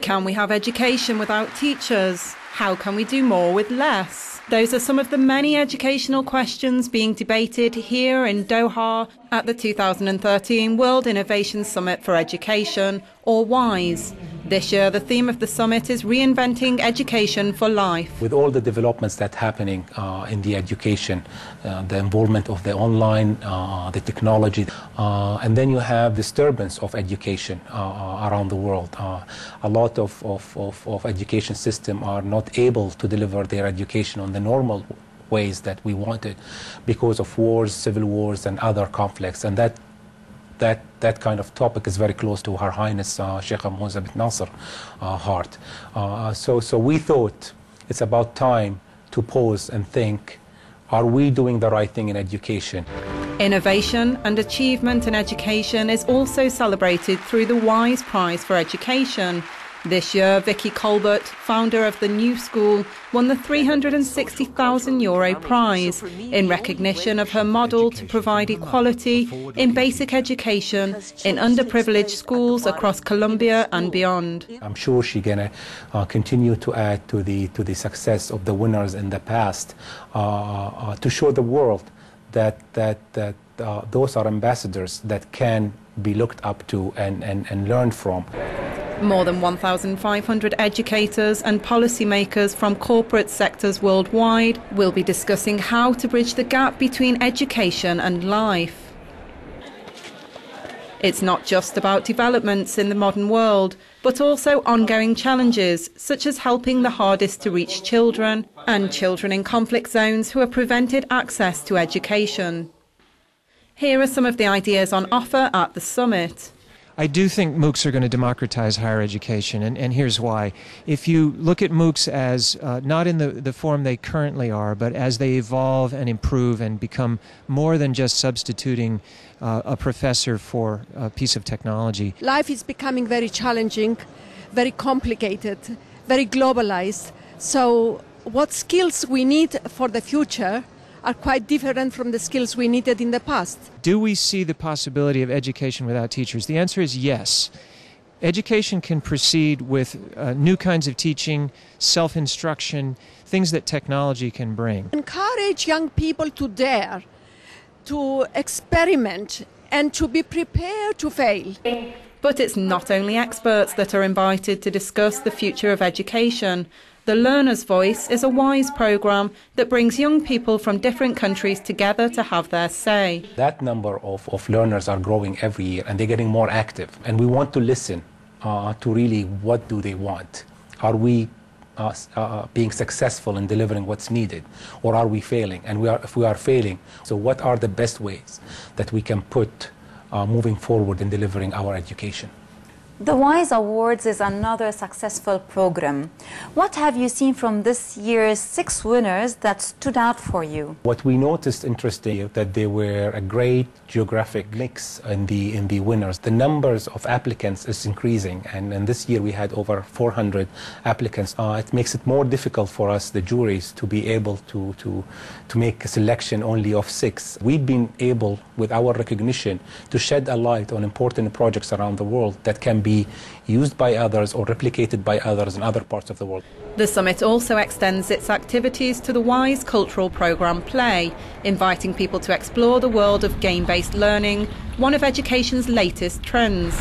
Can we have education without teachers? How can we do more with less? Those are some of the many educational questions being debated here in Doha at the 2013 World Innovation Summit for Education, or WISE. This year, the theme of the summit is Reinventing Education for Life. With all the developments that are happening in the education, the involvement of the online, the technology, and then you have disturbance of education around the world. A lot of education systems are not able to deliver their education on the normal ways that we wanted because of wars, civil wars, and other conflicts. And that kind of topic is very close to Her Highness Sheikh Mohammed bin Nasser heart. So we thought it's about time to pause and think, are we doing the right thing in education? Innovation and achievement in education is also celebrated through the WISE Prize for Education. This year, Vicky Colbert, founder of the New School, won the €360,000 prize in recognition of her model to provide equality in basic education in underprivileged schools across Colombia and beyond. I'm sure she's going to continue to add to the success of the winners in the past to show the world that those are ambassadors that can be looked up to and learned from. More than 1,500 educators and policymakers from corporate sectors worldwide will be discussing how to bridge the gap between education and life. It's not just about developments in the modern world, but also ongoing challenges, such as helping the hardest to reach children and children in conflict zones who are prevented access to education. Here are some of the ideas on offer at the summit. I do think MOOCs are going to democratize higher education, and here's why. If you look at MOOCs as not in the form they currently are, but as they evolve and improve and become more than just substituting a professor for a piece of technology. Life is becoming very challenging, very complicated, very globalized. So what skills we need for the future are quite different from the skills we needed in the past. Do we see the possibility of education without teachers? The answer is yes. Education can proceed with new kinds of teaching, self-instruction, things that technology can bring. Encourage young people to dare, to experiment, and to be prepared to fail. But it's not only experts that are invited to discuss the future of education. The Learner's Voice is a WISE programme that brings young people from different countries together to have their say. That number of learners are growing every year, and they're getting more active. And we want to listen to really what do they want. Are we being successful in delivering what's needed, or are we failing? And if we are failing, so what are the best ways that we can put moving forward in delivering our education? The WISE Awards is another successful program. What have you seen from this year's 6 winners that stood out for you? What we noticed interesting that there were a great geographic mix in the winners. The numbers of applicants is increasing, and this year we had over 400 applicants. It makes it more difficult for us, the juries, to be able to make a selection only of 6. We've been able, with our recognition, to shed a light on important projects around the world that can be used by others or replicated by others in other parts of the world. The summit also extends its activities to the WISE cultural programme Play, inviting people to explore the world of game-based learning, one of education's latest trends.